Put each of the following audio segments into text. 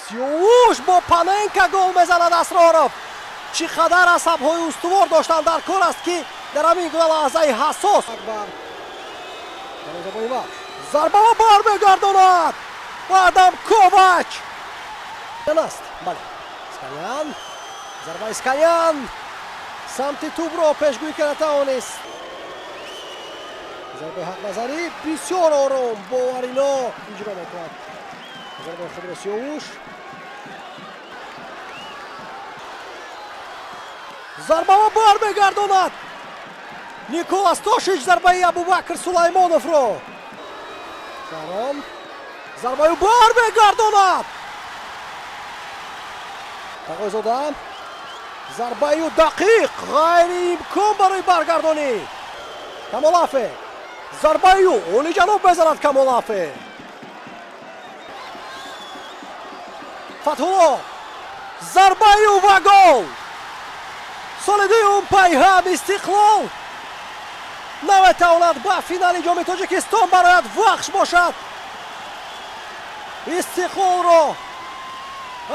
سیاوش با پاننکا گل میزند اسرارов. چقدر عصب‌های استوار داشتن در کار است که در همین لحظه حساس ضربه و بار میگرداند بعدم کوواچ است. بله اسکانیان ضربه اسکانیان سمت توپ رو پیشگویی کرده توانست. ضربه حق نظری بسیار آرام باورینا اجرا میکند. ضربه خود را سیاوش ضربه و بار میگرداند نیکولاس توشیچ ضربه ابوبکر سلیمانов رو شهرام ضربه و بار میگرداند تقویزاده ضربه و دقیق غیر امکان برای برگردانی کمالافه ضربه و اولی جنوب بزند کمالافه فتح‌الله ضربه و گل سالیدیوم پیهم استقلال نمیتواند به فینال جام تاجیکستان برایت وخش باشد. استقلال را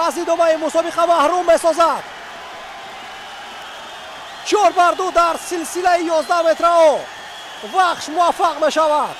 از ادامه مسابقه محروم میسازد. 4-2 در سلسله 11 متره وخش موفق میشود.